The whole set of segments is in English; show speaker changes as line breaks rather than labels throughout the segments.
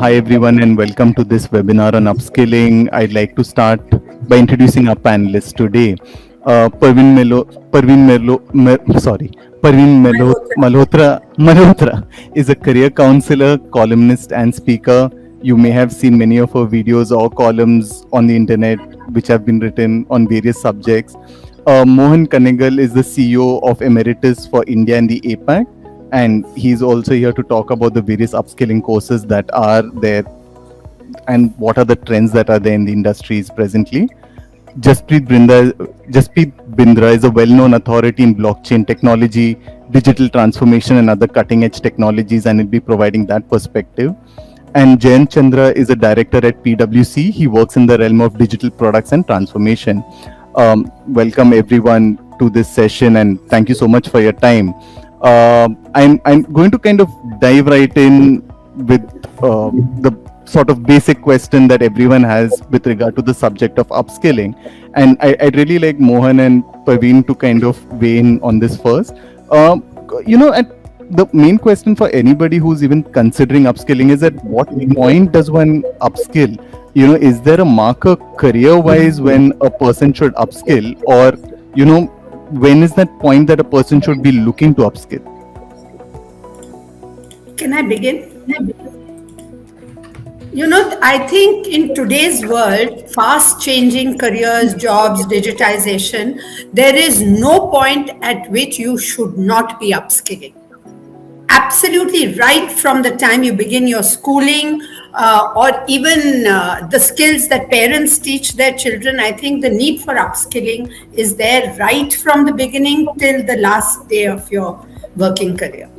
Hi everyone and welcome to this webinar on upskilling. I'd like to start by introducing our panelists today. Pervin Malhotra is a career counselor, columnist, and speaker. You may have seen many of her videos or columns on the internet, which have been written on various subjects. Mohan Kannegal is the CEO of Emeritus for India and the APAC, and he's also here to talk about the various upskilling courses that are there and what are the trends that are there in the industries presently. Jaspreet Bindra is a well-known authority in blockchain technology, digital transformation, and other cutting-edge technologies, and will be providing that perspective. And Jayant Chandra is a director at PwC. He works in the realm of digital products and transformation. Welcome everyone to this session, and thank you so much for your time. I'm going to kind of dive right in with the sort of basic question that everyone has with regard to the subject of upskilling, and I'd really like Mohan and Pervin to kind of weigh in on this first. At the main question for anybody who's even considering upskilling is, at what point does one upskill? Is there a marker career-wise when a person should upskill, or when is that point that a person should be looking to upskill?
Can I begin? I think in today's world, fast changing careers, jobs, digitization, there is no point at which you should not be upskilling. Absolutely right from the time you begin your schooling, or even the skills that parents teach their children. I think the need for upskilling is there right from the beginning till the last day of your working career.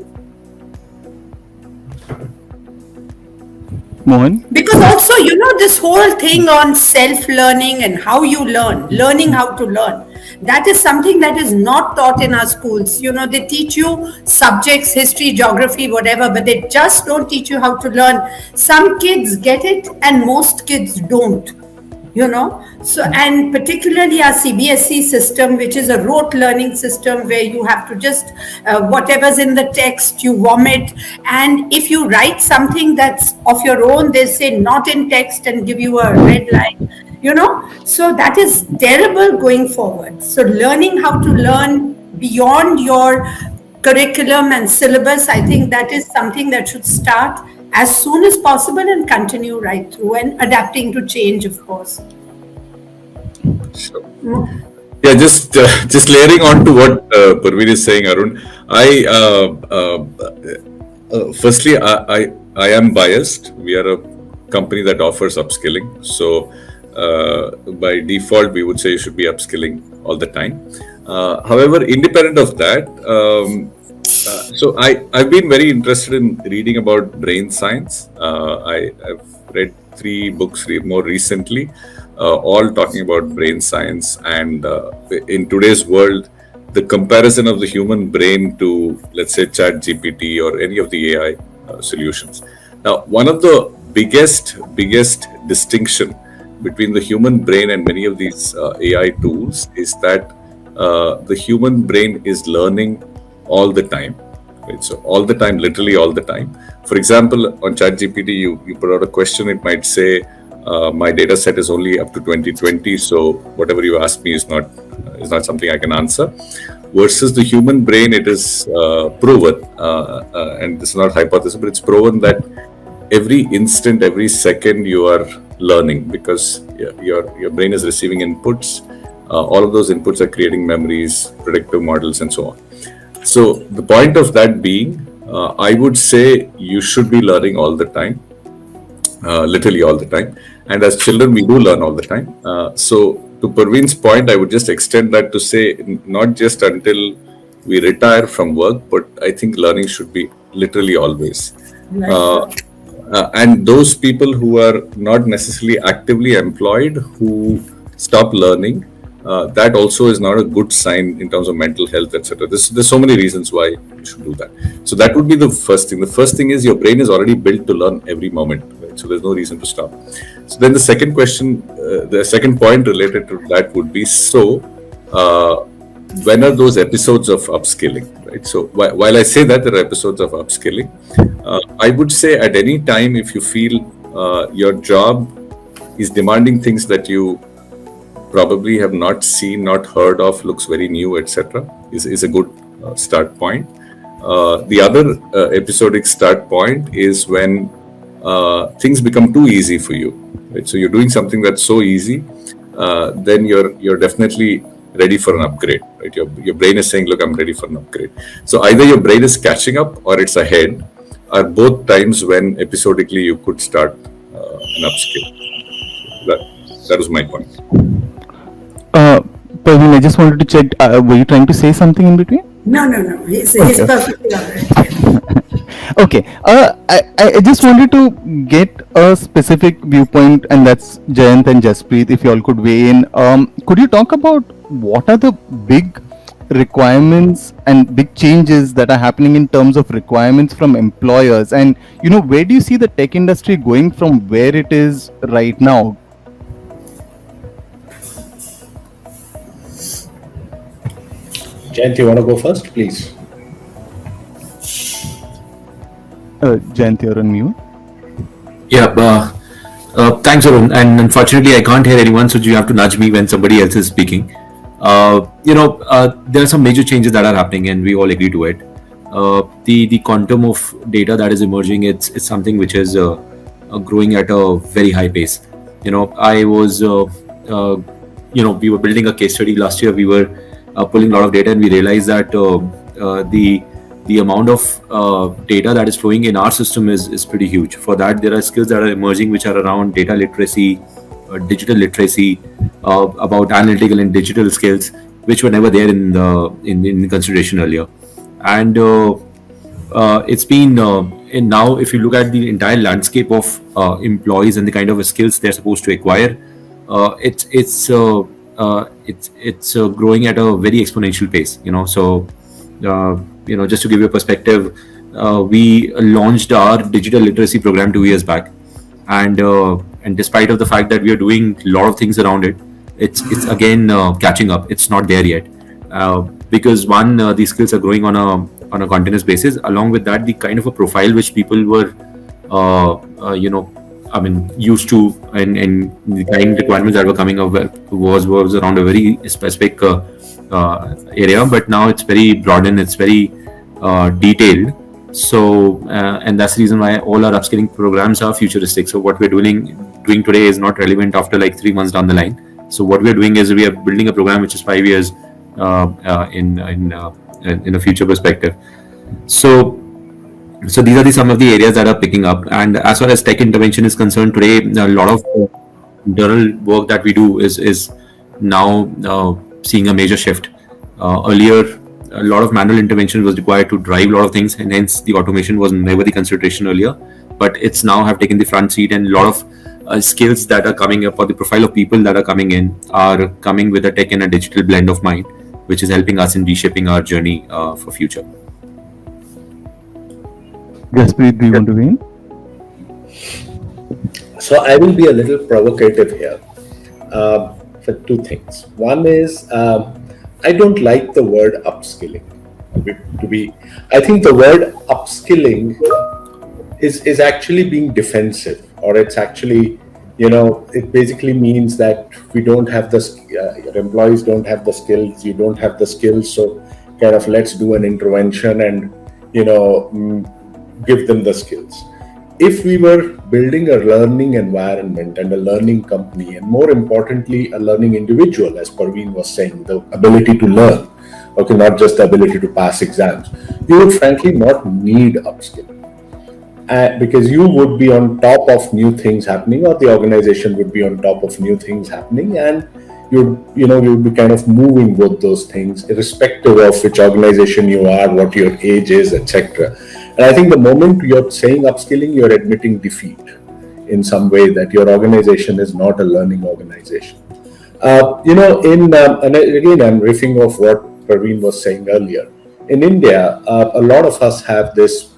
Mohan?
Because also, this whole thing on self-learning and how you learning how to learn, that is something that is not taught in our schools. They teach you subjects, history, geography, whatever, but they just don't teach you how to learn. Some kids get it and most kids don't. So, and particularly our CBSE system, which is a rote learning system where you have to just whatever's in the text you vomit, and if you write something that's of your own, they say not in text and give you a red line. So that is terrible going forward. So learning how to learn beyond your curriculum and syllabus, I think that is something that should start as soon as possible and continue right through, and adapting to change, of course.
Sure. Yeah, just layering on to what Pervin is saying, Arun. Firstly, I am biased. We are a company that offers upskilling, so by default, we would say you should be upskilling all the time. However, independent of that, so I've been very interested in reading about brain science. I've read 3 books more recently, all talking about brain science. And in today's world, the comparison of the human brain to, let's say, ChatGPT or any of the AI solutions. Now, one of the biggest distinction between the human brain and many of these AI tools is that the human brain is learning all the time, right? So all the time, literally all the time. For example, on ChatGPT, you put out a question, it might say, my data set is only up to 2020, so whatever you ask me is not something I can answer. Versus the human brain, it is proven, and this is not hypothesis, but it's proven that every instant, every second you are learning, because your brain is receiving inputs. All of those inputs are creating memories, predictive models, and so on. So the point of that being, I would say you should be learning all the time, literally all the time. And as children, we do learn all the time. So to Pervin's point, I would just extend that to say, not just until we retire from work, but I think learning should be literally always. And those people who are not necessarily actively employed, who stop learning, that also is not a good sign in terms of mental health, etc. There's so many reasons why you should do that. So that would be the first thing. The first thing is your brain is already built to learn every moment, right? So there's no reason to stop. So then the second question, the second point related to that would be, when are those episodes of upskilling, right? So while I say that there are episodes of upskilling, I would say at any time, if you feel your job is demanding things that you probably have not seen, not heard of, looks very new, etc., is a good start point. The other episodic start point is when things become too easy for you. Right? So you're doing something that's so easy, then you're definitely ready for an upgrade. Right? Your brain is saying, "Look, I'm ready for an upgrade." So either your brain is catching up or it's ahead. Are both times when episodically you could start an upskill. That was my point.
Pervin, I just wanted to check. Were you trying to say something in between?
No. He's perfectly all right.
Okay. I just wanted to get a specific viewpoint, and that's Jayant and Jaspreet. If you all could weigh in, could you talk about what are the big requirements and big changes that are happening in terms of requirements from employers, and where do you see the tech industry going from where it is right now?
Jayant, you want to go first, please?
Jayant, you're on mute.
Yeah, thanks, Arun. And unfortunately, I can't hear anyone, so you have to nudge me when somebody else is speaking. There are some major changes that are happening, and we all agree to it. The quantum of data that is emerging, it's something which is growing at a very high pace. I was, we were building a case study last year. We were pulling a lot of data, and we realized that the amount of data that is flowing in our system is pretty huge. For that, there are skills that are emerging which are around data literacy, digital literacy, about analytical and digital skills, which were never there in consideration earlier. And it's been and now if you look at the entire landscape of employees and the kind of skills they're supposed to acquire, it's growing at a very exponential pace. So just to give you a perspective, we launched our digital literacy program 2 years back, and despite of the fact that we are doing a lot of things around it, it's again catching up. It's not there yet, because one, these skills are growing on a continuous basis. Along with that, the kind of a profile which people were used to, and the kind of requirements that were coming up was around a very specific area, but now it's very broad and it's very detailed. So and that's the reason why all our upskilling programs are futuristic. So what we're doing today is not relevant after like 3 months down the line. So what we're doing is we are building a program which is 5 years in a future perspective. So these are some of the areas that are picking up. And as far as tech intervention is concerned, today a lot of internal work that we do is now seeing a major shift. Earlier, a lot of manual intervention was required to drive a lot of things, and hence the automation was never the consideration earlier. But it's now have taken the front seat, and a lot of skills that are coming up, or the profile of people that are coming in, are coming with a tech and a digital blend of mind, which is helping us in reshaping our journey for future.
Jaspreet, do you want to weigh in?
So I will be a little provocative here for two things. One is I don't like the word upskilling. I think the word upskilling is actually being defensive, or it's actually, it basically means that we don't have your employees don't have the skills, you don't have the skills, so kind of let's do an intervention and, give them the skills. If we were building a learning environment and a learning company, and more importantly, a learning individual, as Pervin was saying, the ability to learn, okay, not just the ability to pass exams, you would frankly not need upskilling. Because you would be on top of new things happening, or the organization would be on top of new things happening, and you'd be kind of moving with those things, irrespective of which organization you are, what your age is, etc. And I think the moment you're saying upskilling, you're admitting defeat in some way, that your organization is not a learning organization. And again, I'm riffing off what Pervin was saying earlier. In India, a lot of us have this,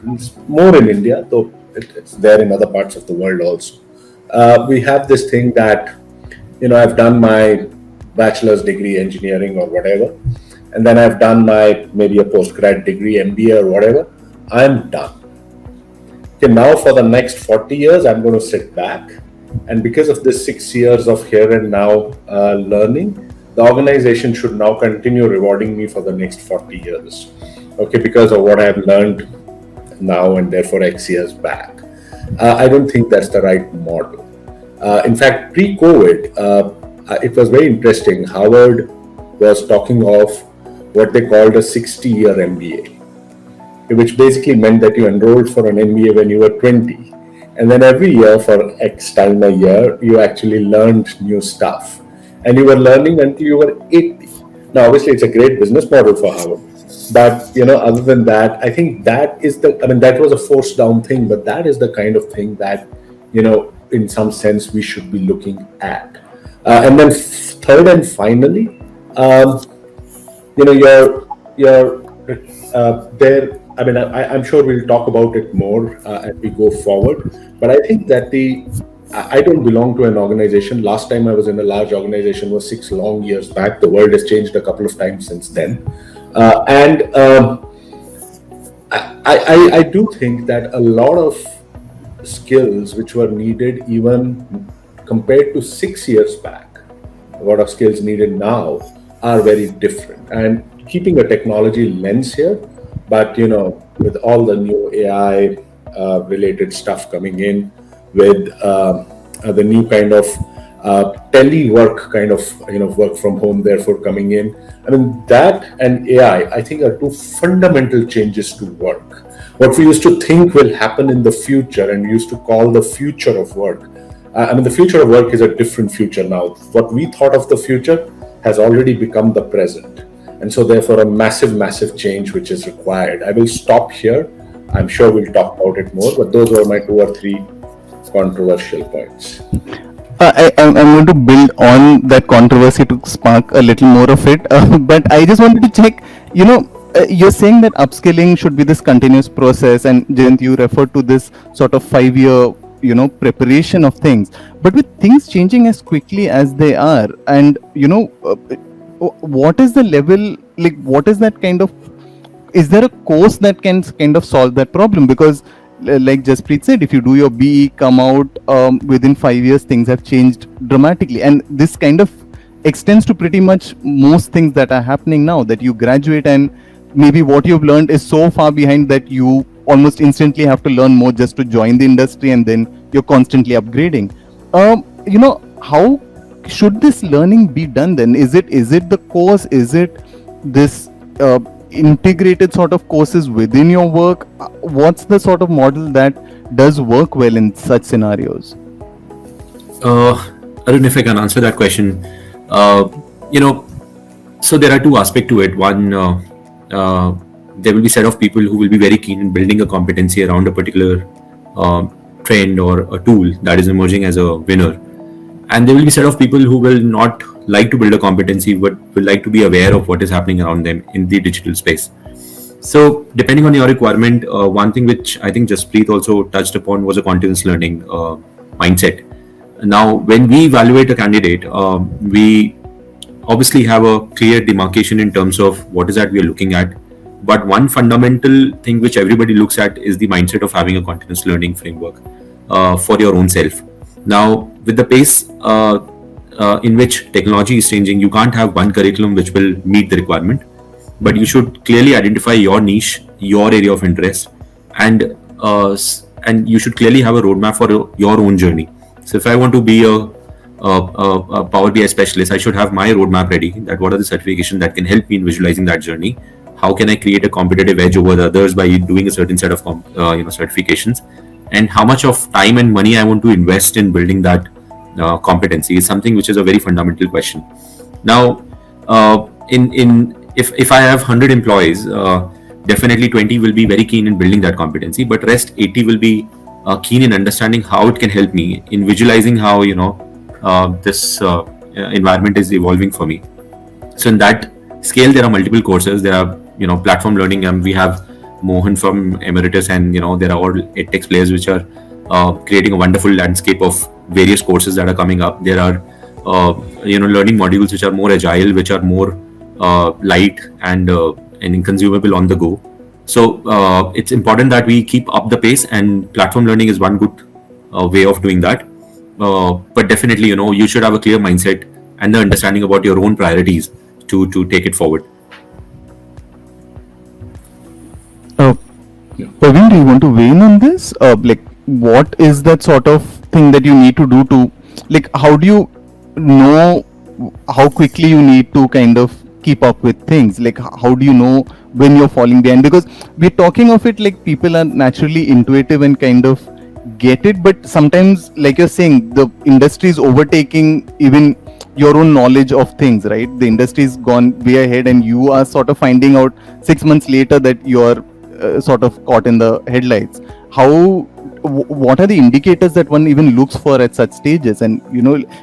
more in India, though it's there in other parts of the world also. We have this thing that, I've done my bachelor's degree engineering or whatever, and then I've done maybe a postgrad degree, MBA or whatever, I'm done. okay, now for the next 40 years, I'm going to sit back. And because of this 6 years of here and now learning, the organization should now continue rewarding me for the next 40 years. Okay, because of what I've learned now and therefore X years back. I don't think that's the right model. In fact, pre-COVID, it was very interesting. Harvard was talking of what they called a 60-year MBA, which basically meant that you enrolled for an MBA when you were 20. And then every year for X time a year, you actually learned new stuff. And you were learning until you were 80. Now, obviously, it's a great business model for Harvard. But, other than that, I think that is that was a forced down thing, but that is the kind of thing that, in some sense, we should be looking at. And then third and finally, there. I'm sure we'll talk about it more as we go forward. But I think that I don't belong to an organization. Last time I was in a large organization was 6 long years back. The world has changed a couple of times since then. I do think that a lot of skills which were needed even compared to 6 years back, a lot of skills needed now are very different. And keeping a technology lens here, but with all the new AI related stuff coming in, with the new kind of telework kind of work from home therefore coming in, that and AI I think are two fundamental changes to work. What we used to think will happen in the future and we used to call the future of work, the future of work is a different future now. What we thought of the future has already become the present. And so therefore a massive change which is required. I will stop here. I'm sure we'll talk about it more, but those were my 2 or 3 controversial points.
I'm going to build on that controversy to spark a little more of it. But I just wanted to check, you're saying that upskilling should be this continuous process, and Jayant, you referred to this sort of 5-year, preparation of things. But with things changing as quickly as they are, and, what is the level, what is that kind of, is there a course that can kind of solve that problem? Because like Jaspreet said, if you do your BE, come out within 5 years, things have changed dramatically. And this kind of extends to pretty much most things that are happening now, that you graduate and maybe what you've learned is so far behind that you almost instantly have to learn more just to join the industry, and then you're constantly upgrading. How should this learning be done then? Is it the course? Is it this integrated sort of courses within your work? What's the sort of model that does work well in such scenarios?
I don't know if I can answer that question. So there are 2 aspects to it. One, there will be a set of people who will be very keen in building a competency around a particular trend or a tool that is emerging as a winner. And there will be a set of people who will not like to build a competency, but will like to be aware of what is happening around them in the digital space. So depending on your requirement, one thing which I think Jaspreet also touched upon was a continuous learning mindset. Now, when we evaluate a candidate, we obviously have a clear demarcation in terms of what is that we are looking at. But one fundamental thing which everybody looks at is the mindset of having a continuous learning framework for your own self. Now, with the pace in which technology is changing, you can't have one curriculum which will meet the requirement, but you should clearly identify your niche, your area of interest, and you should clearly have a roadmap for your own journey. So if I want to be a Power BI specialist, I should have my roadmap ready, that what are the certifications that can help me in visualizing that journey. How can I create a competitive edge over the others by doing a certain set of certifications, and how much of time and money I want to invest in building that competency is something which is a very fundamental question. Now, if I have 100 employees, definitely 20 will be very keen in building that competency, but rest 80 will be keen in understanding how it can help me in visualizing how this environment is evolving for me. So in that scale, there are multiple courses. There are platform learning, and we have Mohan from Emeritus, and there are all edtech players which are creating a wonderful landscape of various courses that are coming up. There are learning modules which are more agile, which are more light and consumable on the go. So it's important that we keep up the pace, and platform learning is one good way of doing that. But definitely, you should have a clear mindset and the understanding about your own priorities to take it forward.
Pervin, do you want to weigh in on this? Like, what is that sort of thing that you need to do to, like, how do you know how quickly you need to kind of keep up with things? Like, how do you know when you're falling behind? Because we're talking of it like people are naturally intuitive and kind of get it, but sometimes, like you're saying, the industry is overtaking even your own knowledge of things, right? The industry's gone way ahead, and you are sort of finding out 6 months later that you're sort of caught in the headlights. What are the indicators that one even looks for at such stages? And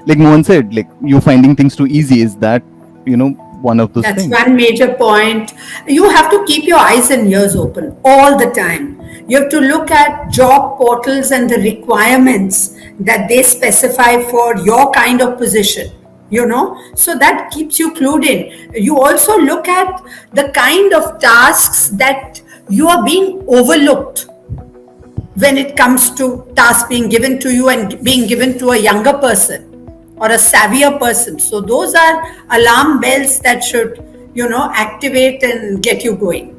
like Mohan said, like, you finding things too easy, is that one of those
That's
things?
one major point. You have to keep your eyes and ears open all the time. You have to look at job portals and the requirements that they specify for your kind of position, so that keeps you clued in. You also look at the kind of tasks that you are being overlooked when it comes to tasks being given to you and being given to a younger person or a savvier person. So those are alarm bells that should, activate and get you going.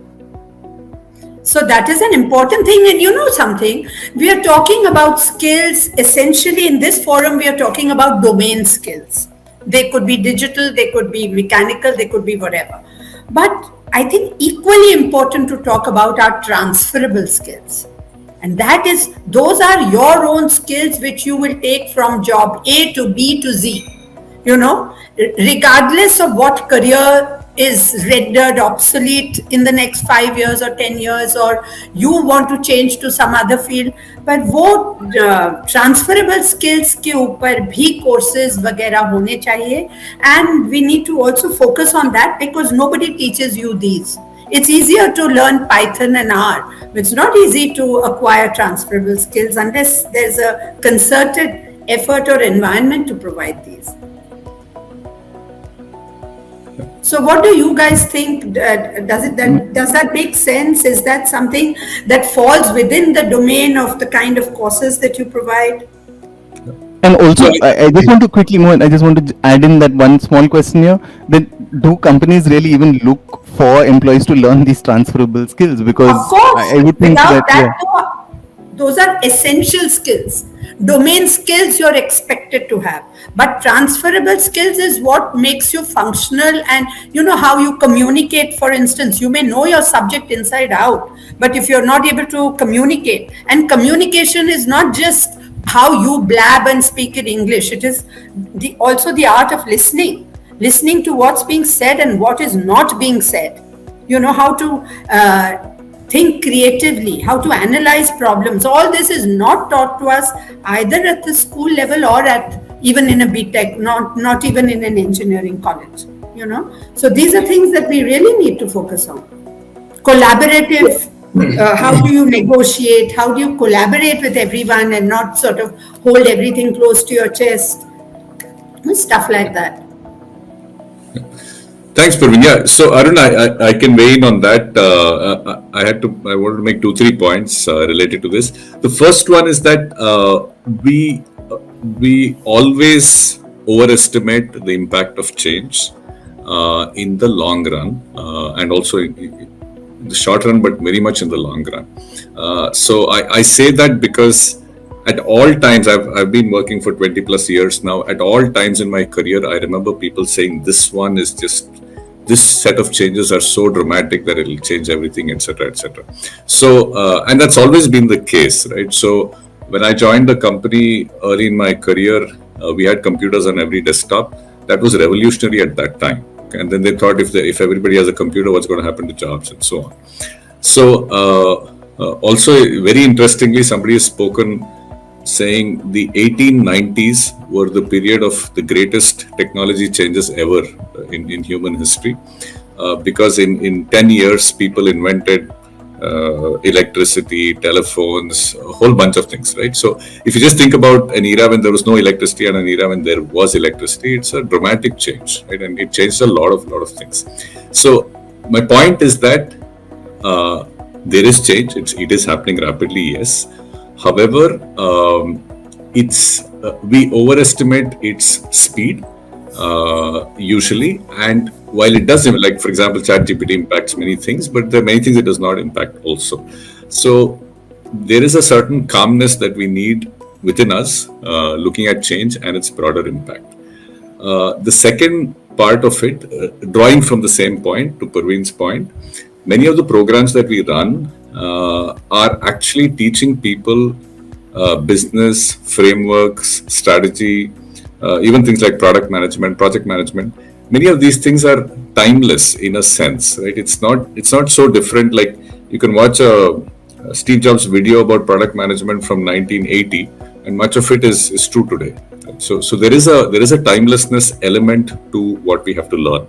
So that is an important thing. And something, we are talking about skills. Essentially in this forum, we are talking about domain skills. They could be digital, they could be mechanical, they could be whatever. But I think equally important to talk about are transferable skills. And those are your own skills which you will take from job A to B to Z, regardless of what career is rendered obsolete in the next 5 years or 10 years, or you want to change to some other field. पर वो transferable skills के ऊपर भी courses वगैरह होने चाहिए, and we need to also focus on that because nobody teaches you these. It's easier to learn Python and R. It's not easy to acquire transferable skills unless there's a concerted effort or environment to provide these. So what do you guys think? Does that make sense? Is that something that falls within the domain of the kind of courses that you provide?
And also, I just want to quickly move on. I just want to add in that one small question here. Then, do companies really even look for employees to learn these transferable skills? Because
Of course,
I would think
without
that
those are essential skills. Domain skills you're expected to have, but transferable skills is what makes you functional, and how you communicate. For instance, you may know your subject inside out, but if you're not able to communicate, and communication is not just how you blab and speak in English, it is also the art of listening to what's being said and what is not being said. How to think creatively, how to analyze problems. All this is not taught to us either at the school level or at even in a BTech, not even in an engineering college. So these are things that we really need to focus on. Collaborative. How do you negotiate? How do you collaborate with everyone and not sort of hold everything close to your chest? Stuff like that.
Thanks, Pervin. Yeah, so Arun, I can weigh in on that. I wanted to make 2-3 points related to this. The first one is that we always overestimate the impact of change in the long run, and also in the short run, but very much in the long run. So I say that because at all times, I've been working for 20 plus years now. At all times in my career, I remember people saying this set of changes are so dramatic that it'll change everything, etc., etc. So, and that's always been the case, right? So when I joined the company early in my career, we had computers on every desktop. That was revolutionary at that time. Okay? And then they thought if everybody has a computer, what's going to happen to jobs and so on. So also very interestingly, somebody has spoken saying the 1890s were the period of the greatest technology changes ever in human history, because in 10 years people invented electricity, telephones, a whole bunch of things, right? So if you just think about an era when there was no electricity and an era when there was electricity, it's a dramatic change, right? And it changed a lot of things. So my point is that there is change. It is happening rapidly, yes. However, we overestimate its speed usually, and while it does, like for example, ChatGPT impacts many things, but there are many things it does not impact also. So there is a certain calmness that we need within us, looking at change and its broader impact. The second part of it, drawing from the same point to Pervin's point, many of the programs that we run are actually teaching people business, frameworks, strategy, even things like product management, project management. Many of these things are timeless in a sense, right? It's not so different. Like you can watch a Steve Jobs video about product management from 1980, and much of it is true today. So there is a timelessness element to what we have to learn.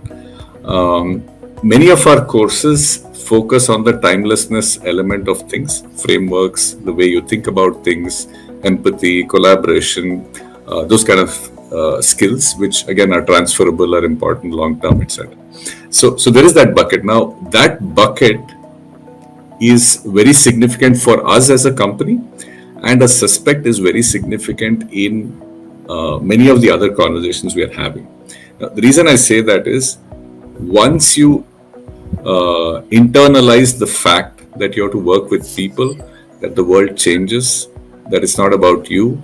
Many of our courses focus on the timelessness element of things, frameworks, the way you think about things, empathy, collaboration, those kind of skills, which again are transferable, are important long term, etc. So there is that bucket. Now that bucket is very significant for us as a company, and I suspect is very significant in many of the other conversations we are having. Now, the reason I say that is, once you internalize the fact that you have to work with people, that the world changes, that it's not about you.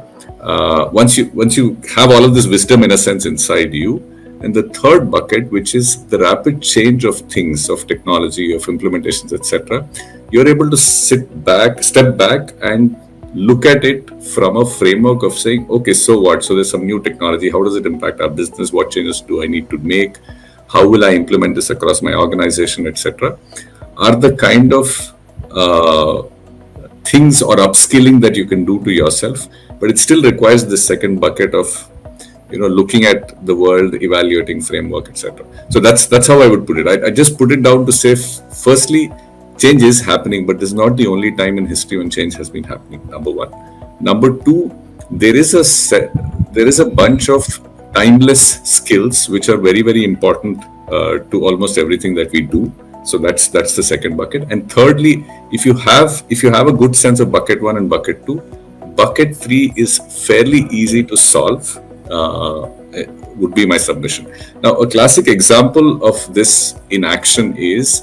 Once you have all of this wisdom in a sense inside you, and the third bucket, which is the rapid change of things, of technology, of implementations, etc., you're able to step back, and look at it from a framework of saying, okay, so what? So there's some new technology. How does it impact our business? What changes do I need to make? How will I implement this across my organization, etc.? Are the kind of things or upskilling that you can do to yourself, but it still requires this second bucket of looking at the world, evaluating framework, etc. So that's how I would put it. I just put it down to say, firstly, change is happening, but this is not the only time in history when change has been happening. Number one. Number two, there is a bunch of timeless skills which are very, very important to almost everything that we do. So that's the second bucket. And thirdly, if you have a good sense of bucket one and bucket two, bucket three is fairly easy to solve. Would be my submission. Now, a classic example of this in action is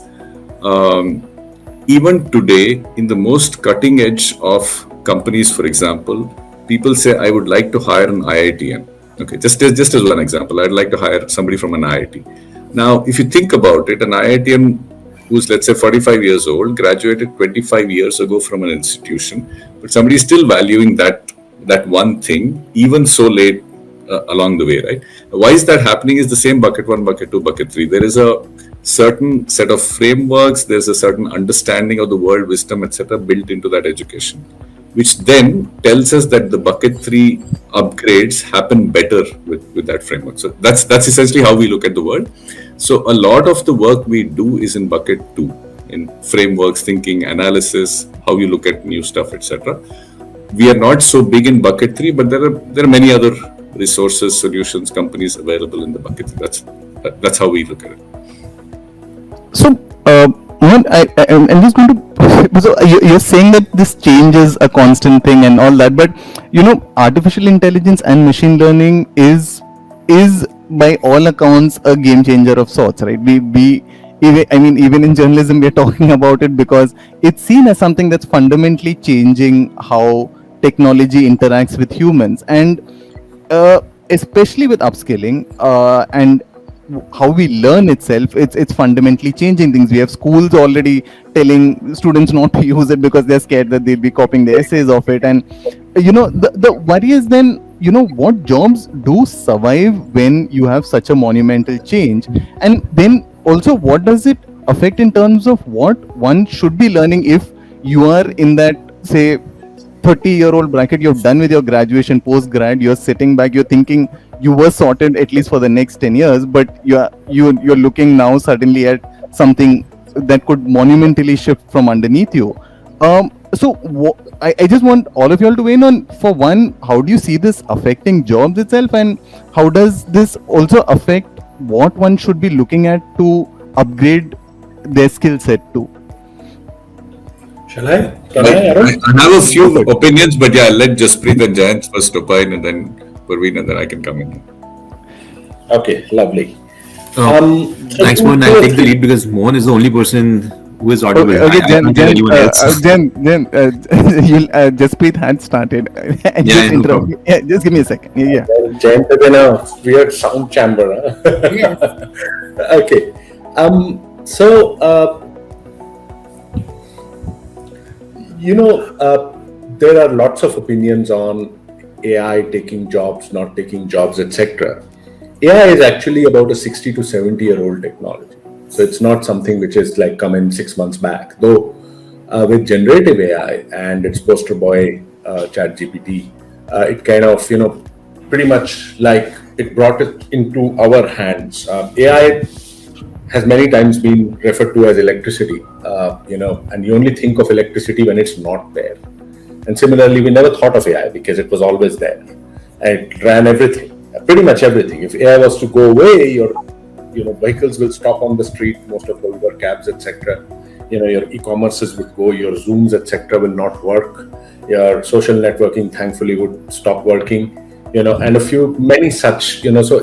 even today in the most cutting edge of companies, for example, people say, I would like to hire an IITian. Okay, just as one example, I'd like to hire somebody from an IIT. Now, if you think about it, an IITian who's, let's say, 45 years old, graduated 25 years ago from an institution, but somebody is still valuing that one thing, even so late along the way, right? Why is that happening? Is the same bucket one, bucket two, bucket three. There is a certain set of frameworks, there's a certain understanding of the world, wisdom, etc., built into that education, which then tells us that the bucket three upgrades happen better with that framework. So that's essentially how we look at the world. So a lot of the work we do is in bucket two, in frameworks, thinking, analysis, how you look at new stuff, etc. We are not so big in bucket three, but there are many other resources, solutions, companies available in the bucket three. That's how we look at it.
So, Mohan, I'm just going to. So you're saying that this change is a constant thing and all that, but artificial intelligence and machine learning is by all accounts a game changer of sorts, right? Even in journalism, we're talking about it because it's seen as something that's fundamentally changing how technology interacts with humans, and especially with upskilling and how we learn itself, it's fundamentally changing things. We have schools already telling students not to use it because they're scared that they'll be copying the essays of it. And the worry is then, what jobs do survive when you have such a monumental change? And then also, what does it affect in terms of what one should be learning if you are in that, say, 30-year-old bracket, you're done with your graduation, post-grad, you're sitting back, you're thinking you were sorted at least for the next 10 years, but you're looking now suddenly at something that could monumentally shift from underneath you. So I just want all of you all to weigh in on, for one, how do you see this affecting jobs itself, and how does this also affect what one should be looking at to upgrade their skill set to?
Shall I? Can I, Arun?
I have a few opinions, but yeah, let Jaspreet and Jayant first opine, and then Pervin, and then I can come in.
Okay, lovely.
Thanks, Mohan. I'll take the lead because Mohan is the only person who is audible.
Okay,
I can't hear anyone else.
Jaspreet had started.
Yeah,
Just
no
interrupt
problem.
me. Yeah, just give me a second. Yeah.
Jayant is in a weird sound chamber. Huh?
Yes.
Okay. So, there are lots of opinions on AI taking jobs, not taking jobs, etc. AI is actually about a 60 to 70-year-old technology. So it's not something which is like come in 6 months back. Though with generative AI and its poster boy, ChatGPT, it kind of, pretty much like it brought it into our hands. AI has many times been referred to as electricity, and you only think of electricity when it's not there. And similarly, we never thought of AI because it was always there. And it ran everything, pretty much everything. If AI was to go away, your vehicles will stop on the street, most of the Uber cabs, etc. Your e-commerces would go, your Zooms, etc. will not work. Your social networking, thankfully, would stop working. And many such. So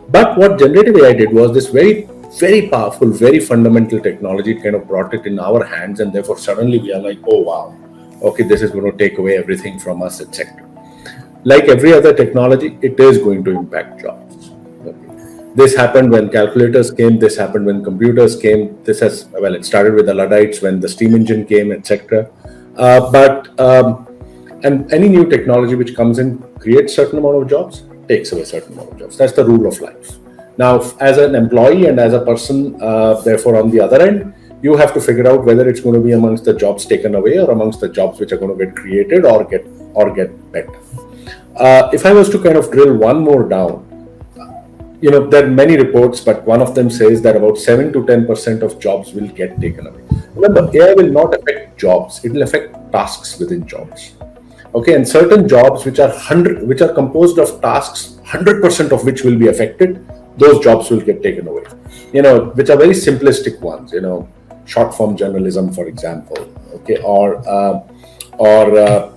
But what generative AI did was this very, very powerful, very fundamental technology. It kind of brought it in our hands, and therefore suddenly we are like, oh wow, okay, this is going to take away everything from us, etc. Like every other technology, it is going to impact jobs. This happened when calculators came. This happened when computers came. It started with the Luddites when the steam engine came, etc. And any new technology which comes in creates certain amount of jobs, takes away certain amount of jobs. That's the rule of life. Now, as an employee and as a person, therefore, on the other end, you have to figure out whether it's going to be amongst the jobs taken away or amongst the jobs which are going to get created or get better. If I was to kind of drill one more down, there are many reports, but one of them says that about 7 to 10% of jobs will get taken away. Remember, AI will not affect jobs; it will affect tasks within jobs. Okay, and certain jobs which are composed of tasks, 100% of which will be affected, those jobs will get taken away. Which are very simplistic ones. Short form journalism, for example. Okay, or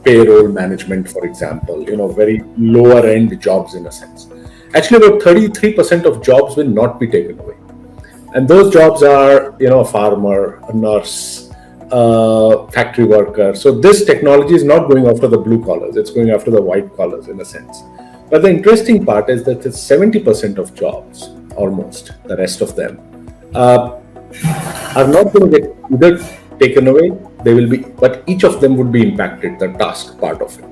payroll management, for example. Very lower end jobs in a sense. Actually, about 33% of jobs will not be taken away, and those jobs are a farmer, a nurse, factory worker. So this technology is not going after the blue collars; it's going after the white collars in a sense. But the interesting part is that it's 70% of jobs, almost the rest of them, are not going to get either taken away. They will be, but each of them would be impacted. The task part of it.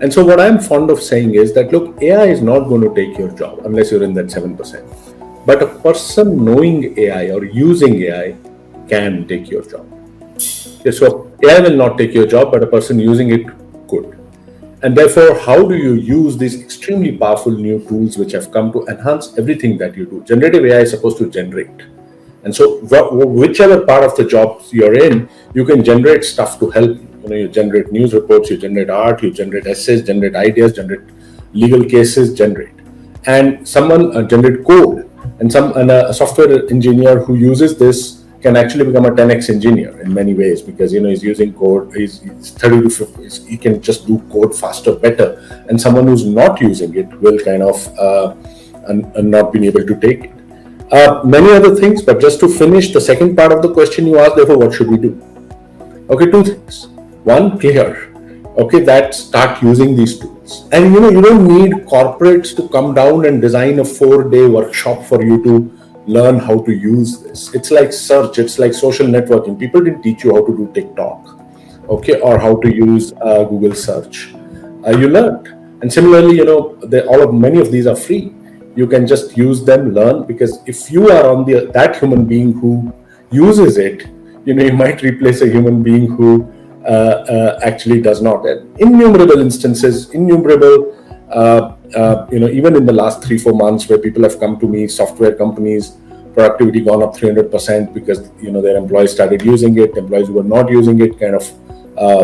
And so what I'm fond of saying is that, look, AI is not going to take your job unless you're in that 7%. But a person knowing AI or using AI can take your job. Okay, so AI will not take your job, but a person using it could. And therefore, how do you use these extremely powerful new tools which have come to enhance everything that you do? Generative AI is supposed to generate. And so whichever part of the jobs you're in, you can generate stuff to help you. You generate news reports, you generate art, you generate essays, generate ideas, generate legal cases, and someone generate code. And a software engineer who uses this can actually become a 10x engineer in many ways because he's using code. He's 30 to 50. He can just do code faster, better. And someone who's not using it will kind of not be able to take it. Many other things, but just to finish the second part of the question you asked, therefore, what should we do? Okay, two things. One, clear. Okay, that start using these tools. And you don't need corporates to come down and design a 4-day workshop for you to learn how to use this. It's like search, it's like social networking. People didn't teach you how to do TikTok, okay, or how to use Google search. You learned. And similarly, many of these are free. You can just use them, learn, because if you are on that human being who uses it, you might replace a human being who actually does not. Innumerable instances, even in the last 3-4 months where people have come to me, software companies, productivity gone up 300% because their employees started using it, employees who were not using it kind of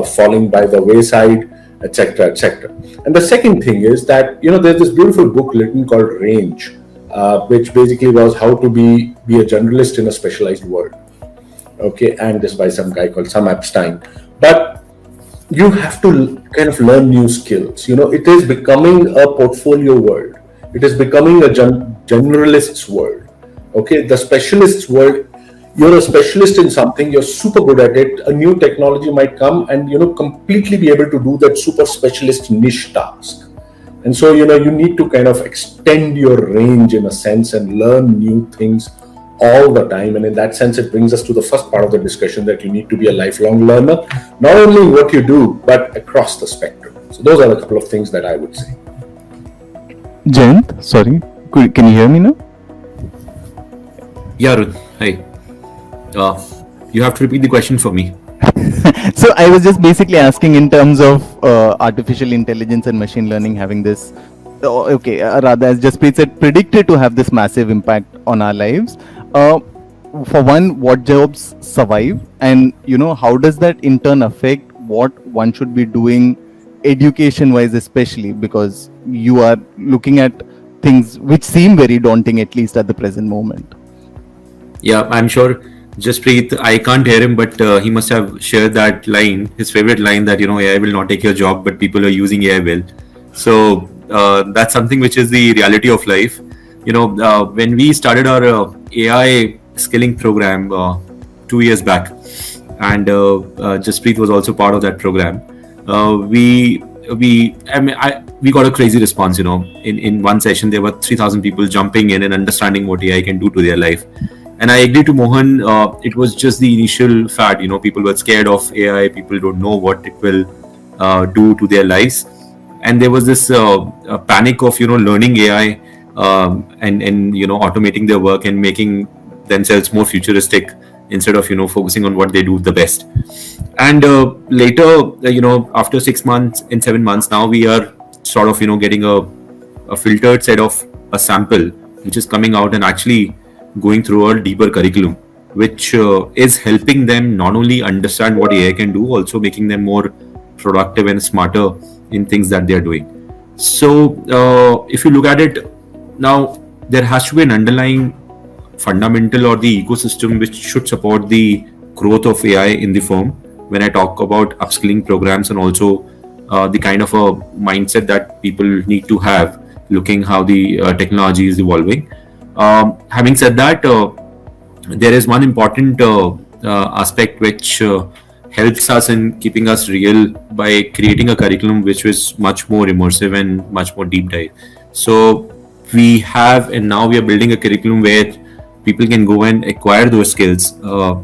falling by the wayside, etc., etc. And the second thing is that there's this beautiful book written called Range, which basically was how to be a generalist in a specialized world. okay, and this by some guy called Sam Epstein. But you have to kind of learn new skills. It is becoming a portfolio world. It is becoming a generalist's world. Okay, the specialist's world. You're a specialist in something. You're super good at it. A new technology might come and completely be able to do that super specialist niche task. And so you need to kind of extend your range in a sense and learn new things all the time. And in that sense, it brings us to the first part of the discussion, that you need to be a lifelong learner, not only in what you do, but across the spectrum. So those are a couple of things that I would say.
Jayant, sorry, can you hear me now?
Yeah, Arun. Hi. You have to repeat the question for me.
So I was just basically asking in terms of artificial intelligence and machine learning having this, rather, as Jaspreet said, predicted to have this massive impact on our lives. For one, what jobs survive, and how does that in turn affect what one should be doing education wise, especially because you are looking at things which seem very daunting, at least at the present moment.
Yeah, I'm sure Jaspreet, I can't hear him, but he must have shared that line, his favorite line, that AI will not take your job, but people are using AI well. So that's something which is the reality of life. When we started our AI skilling program 2 years back, and Jaspreet was also part of that program, we got a crazy response. In one session there were 3,000 people jumping in and understanding what AI can do to their life. And I agree to Mohan, it was just the initial fad. People were scared of AI. People don't know what it will do to their lives. And there was this panic of, learning AI and automating their work and making themselves more futuristic instead of, focusing on what they do the best. And later, after 6 months, in 7 months, now we are sort of, getting a filtered set of a sample, which is coming out and actually going through a deeper curriculum, which is helping them not only understand what AI can do, also making them more productive and smarter in things that they are doing. So if you look at it now, there has to be an underlying fundamental or the ecosystem which should support the growth of AI in the firm. When I talk about upskilling programs and also the kind of a mindset that people need to have, looking how the technology is evolving. Having said that, there is one important aspect which helps us in keeping us real by creating a curriculum which is much more immersive and much more deep dive. So we have, and now we are building a curriculum where people can go and acquire those skills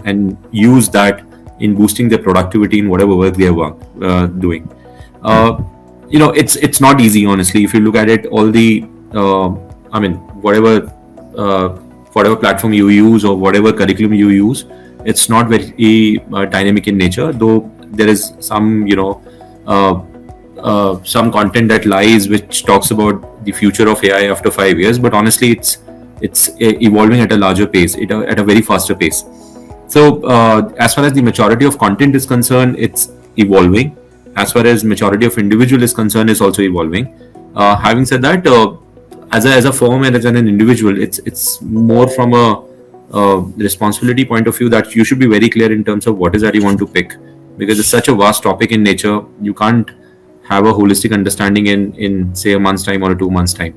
and use that in boosting their productivity in whatever work they are doing. It's not easy, honestly. If you look at it, all the whatever platform you use or whatever curriculum you use, it's not very dynamic in nature, though there is some some content that lies which talks about the future of AI after 5 years, but honestly it's evolving at a larger pace, at a very faster pace. So as far as the maturity of content is concerned, it's evolving. As far as maturity of individual is concerned, it's also evolving. Having said that, as a firm and as an individual, it's more from a responsibility point of view that you should be very clear in terms of what is that you want to pick, because it's such a vast topic in nature. You can't have a holistic understanding in say a month's time or a 2 months time.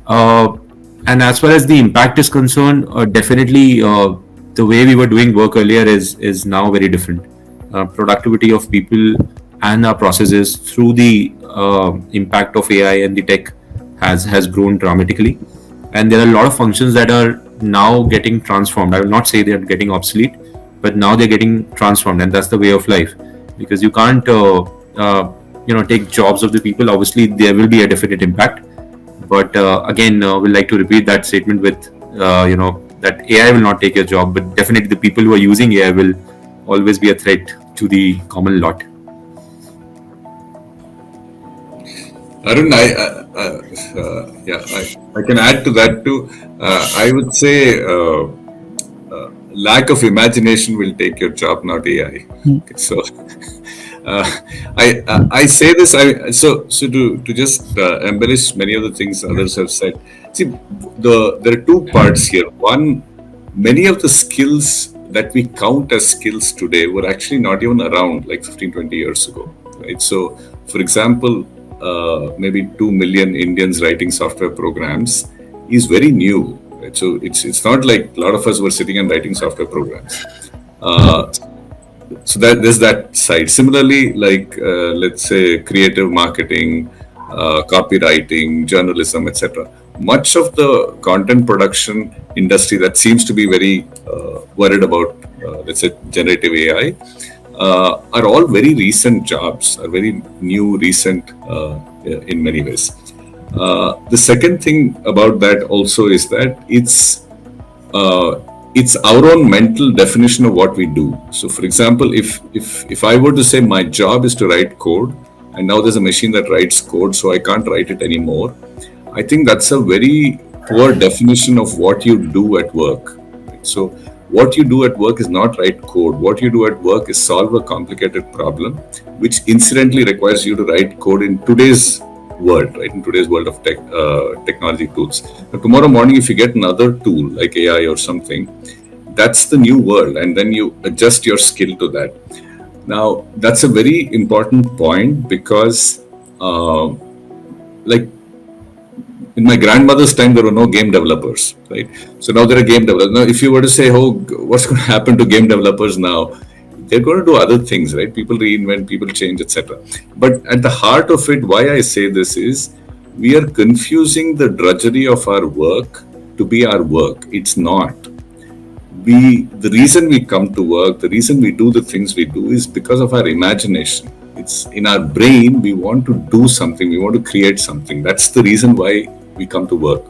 And as far as the impact is concerned, definitely the way we were doing work earlier is now very different. Productivity of people and our processes through the impact of AI and the tech has grown dramatically, and there are a lot of functions that are now getting transformed. I will not say they are getting obsolete, but now they're getting transformed, and that's the way of life, because you can't take jobs of the people. Obviously there will be a definite impact, but again we'll like to repeat that statement with that AI will not take your job, but definitely the people who are using AI will always be a threat to the common lot.
Arun, I can add to that too. I would say lack of imagination will take your job, not AI. Okay, so I say this. So to just embellish many of the things others have said. See, there are two parts here. One, many of the skills that we count as skills today were actually not even around like 15, 20 years ago, right? So, for example, maybe 2 million Indians writing software programs is very new, right? So it's not like a lot of us were sitting and writing software programs. So that there's that side. Similarly, like let's say creative marketing, copywriting, journalism, etc. Much of the content production industry that seems to be very worried about, let's say, generative AI, are all very recent jobs, are very new, recent in many ways. The second thing about that also is that it's our own mental definition of what we do. So, for example, if I were to say my job is to write code, and now there's a machine that writes code, so I can't write it anymore, I think that's a very poor definition of what you do at work. So, what you do at work is not write code. What you do at work is solve a complicated problem, which incidentally requires you to write code in today's world, right? In today's world of technology tools. Now, tomorrow morning, if you get another tool like AI or something, that's the new world, and then you adjust your skill to that. Now, that's a very important point because, like, in my grandmother's time, there were no game developers, right? So now there are game developers. Now, if you were to say, oh, what's going to happen to game developers now? They're going to do other things, right? People reinvent, people change, etc. But at the heart of it, why I say this is we are confusing the drudgery of our work to be our work. It's not. The reason we come to work, the reason we do the things we do is because of our imagination. It's in our brain, we want to do something, we want to create something. That's the reason why we come to work.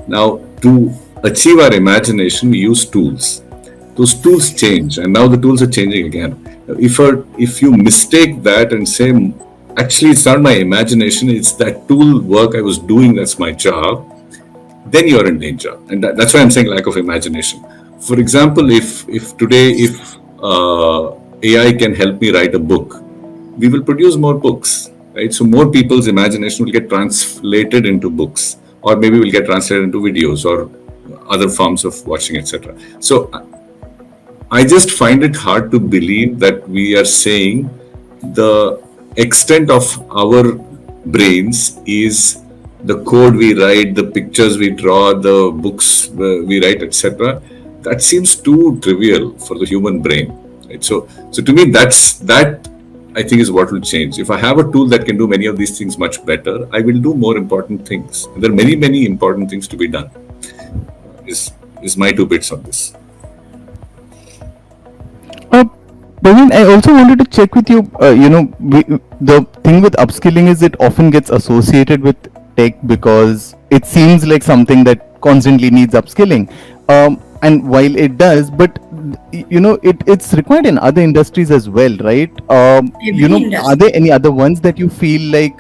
Now, to achieve our imagination, we use tools. Those tools change, and now the tools are changing again. If you mistake that and say, actually, it's not my imagination, it's that tool work I was doing, that's my job, then you're in danger. And that's why I'm saying lack of imagination. For example, if AI can help me write a book, we will produce more books, right? So more people's imagination will get translated into books, or maybe will get translated into videos or other forms of watching, etc. So I just find it hard to believe that we are saying the extent of our brains is the code we write, the pictures we draw, the books we write, etc. That seems too trivial for the human brain, right? So to me, that I think is what will change. If I have a tool that can do many of these things much better, I will do more important things. And there are many, many important things to be done. Is my 2 bits on this.
Pervin, I also wanted to check with you. The thing with upskilling is it often gets associated with tech because it seems like something that constantly needs upskilling. And while it does, but it's required in other industries as well, right? Are there any other ones that you feel like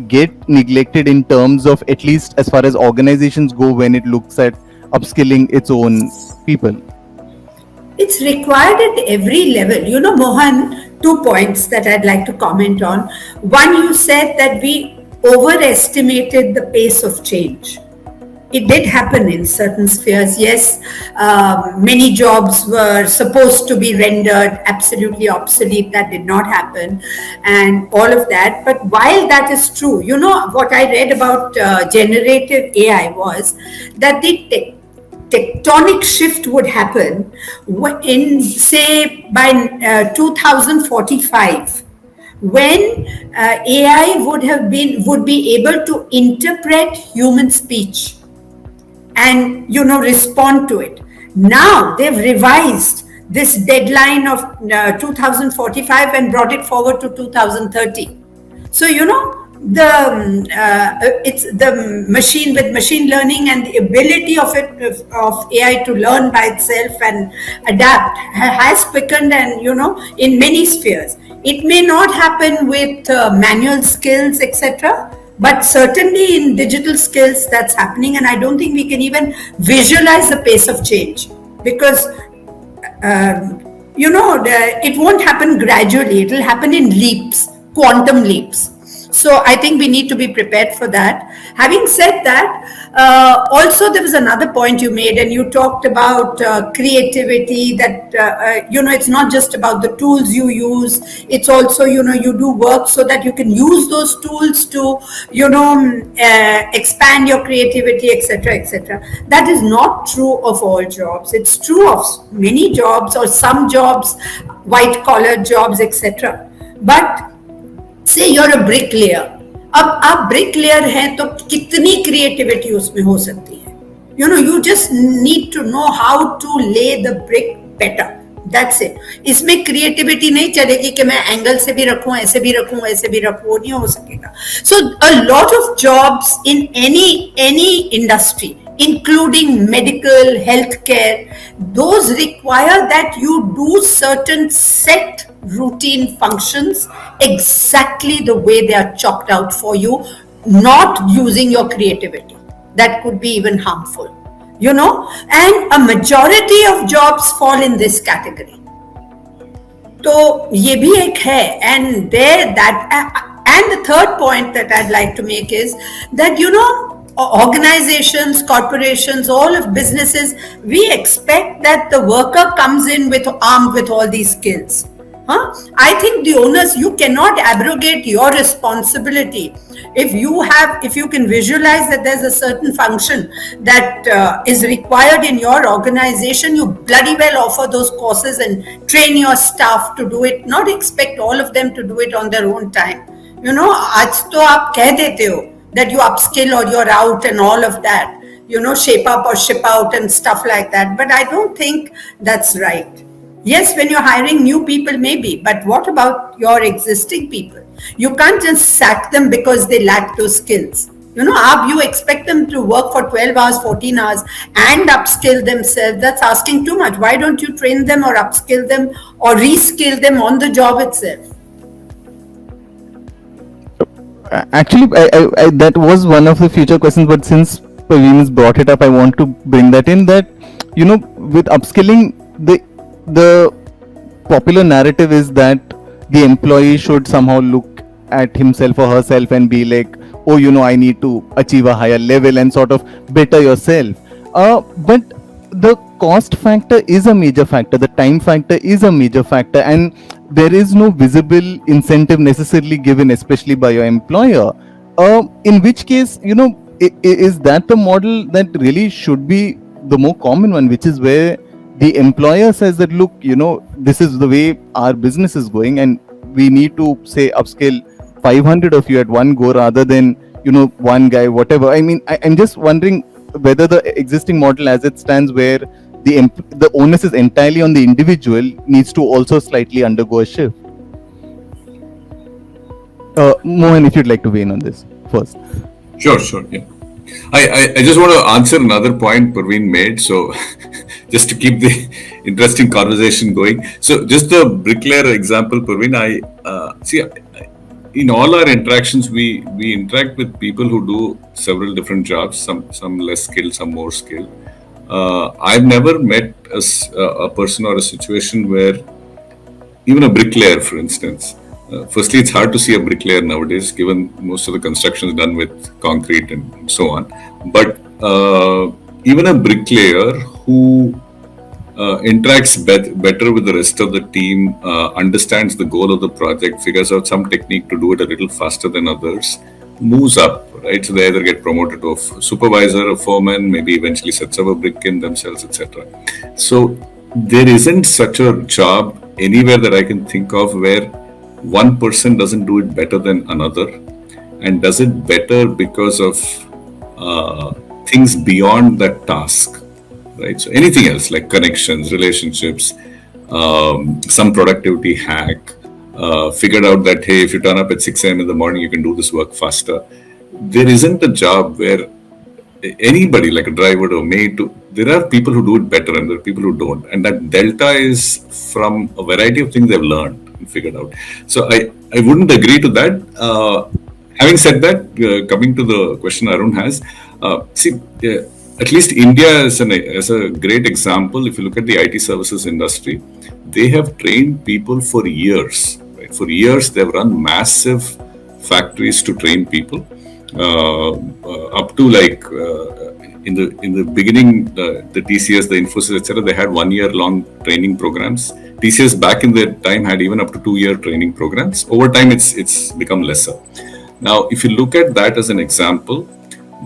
get neglected in terms of, at least as far as organizations go, when it looks at upskilling its own people?
It's required at every level. Mohan, 2 points that I'd like to comment on. One, you said that we overestimated the pace of change. It did happen in certain spheres, yes. Many jobs were supposed to be rendered absolutely obsolete. That did not happen, and all of that. But while that is true, what I read about generative AI was that the tectonic shift would happen in, say, by 2045, when AI would be able to interpret human speech and respond to it. Now they've revised this deadline of 2045 and brought it forward to 2030. So it's the machine with machine learning and the ability of AI to learn by itself and adapt has quickened, and in many spheres. It may not happen with manual skills, etc., but certainly in digital skills that's happening, and I don't think we can even visualize the pace of change because it won't happen gradually. It will happen in leaps, quantum leaps. So I think we need to be prepared for that. Having said that, also there was another point you made, and you talked about creativity, that it's not just about the tools you use, it's also, you do work so that you can use those tools to expand your creativity, etc., etc. That is not true of all jobs. It's true of many jobs, or some jobs, white collar jobs, etc. But से you're a bricklayer, अब आप bricklayer हैं तो कितनी creativity उसमें हो सकती है? You just need to know how to lay the brick better. That's it. इसमें creativity नहीं चलेगी कि मैं angle से भी रखूं, ऐसे भी रखूं, ऐसे भी रखूं, नहीं हो सकेगा. So a lot of jobs in any industry, including medical, healthcare, those require that you do certain set routine functions exactly the way they are chalked out for you, not using your creativity. That could be even harmful, and a majority of jobs fall in this category. So ye bhi ek hai, and the third point that I'd like to make is that organizations, corporations, all of businesses, we expect that the worker comes in armed with all these skills. I think the owners, you cannot abrogate your responsibility. If you can visualize that there's a certain function that is required in your organization, you bloody well offer those courses and train your staff to do it, not expect all of them to do it on their own time. आज तो आप कह देते हो that you upskill or you're out and all of that, shape up or ship out and stuff like that. But I don't think that's right. Yes, when you're hiring new people, maybe, but what about your existing people? You can't just sack them because they lack those skills. You expect them to work for 12 hours, 14 hours and upskill themselves. That's asking too much. Why don't you train them or upskill them or reskill them on the job itself?
Actually, I that was one of the future questions, but since Pervin has brought it up, I want to bring that in, that with upskilling, the popular narrative is that the employee should somehow look at himself or herself and be like, oh, I need to achieve a higher level and sort of better yourself. But the cost factor is a major factor, the time factor is a major factor, and there is no visible incentive necessarily given, especially by your employer. In which case, is that the model that really should be the more common one, which is where the employer says that, look, this is the way our business is going, and we need to say upscale 500 of you at one go rather than, one guy, whatever. I mean, I'm just wondering whether the existing model as it stands, where the onus is entirely on the individual, needs to also slightly undergo a shift. Mohan, if you'd like to weigh in on this first.
Sure, yeah. I just want to answer another point Pervin made, so just to keep the interesting conversation going. So just the bricklayer example, Pervin, in all our interactions, we interact with people who do several different jobs, some less skilled, some more skilled. I've never met a person or a situation where even a bricklayer, for instance, firstly, it's hard to see a bricklayer nowadays, given most of the construction is done with concrete and so on. But even a bricklayer who interacts better with the rest of the team, understands the goal of the project, figures out some technique to do it a little faster than others, moves up, right? So they either get promoted to a supervisor, a foreman, maybe eventually sets up a brick in themselves, etc. So there isn't such a job anywhere that I can think of where one person doesn't do it better than another, and does it better because of things beyond that task, right? So anything else like connections, relationships, some productivity hack, figured out that, hey, if you turn up at 6 a.m. in the morning, you can do this work faster. There isn't a job where anybody, like a driver or maid, there are people who do it better and there are people who don't. And that delta is from a variety of things they've learned and figured out. So I wouldn't agree to that. Having said that, coming to the question Arun has, at least India is a great example. If you look at the IT services industry, they have trained people for years. Right? For years, they've run massive factories to train people. Up to like in the beginning, the TCS, the Infosys, etc., they had 1 year long training programs. TCS back in their time had even up to 2 year training programs. Over time, it's become lesser. Now, if you look at that as an example,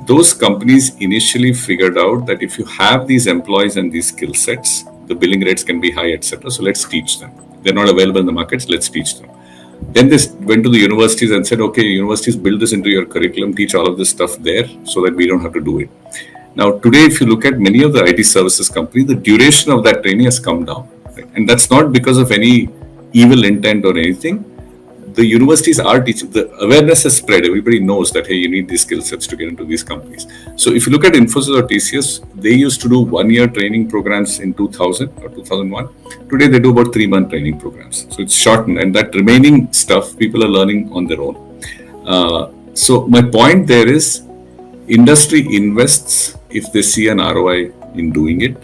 those companies initially figured out that if you have these employees and these skill sets, the billing rates can be high, etc. So let's teach them. They're not available in the markets. Let's teach them. Then they went to the universities and said, okay, universities, build this into your curriculum, teach all of this stuff there so that we don't have to do it. Now, today, if you look at many of the IT services companies, the duration of that training has come down. Right? And that's not because of any evil intent or anything. The universities are teaching, the awareness has spread. Everybody knows that, hey, you need these skill sets to get into these companies. So if you look at Infosys or TCS, they used to do 1 year training programs in 2000 or 2001. Today, they do about 3-month training programs. So it's shortened, and that remaining stuff, people are learning on their own. So my point there is, industry invests if they see an ROI in doing it,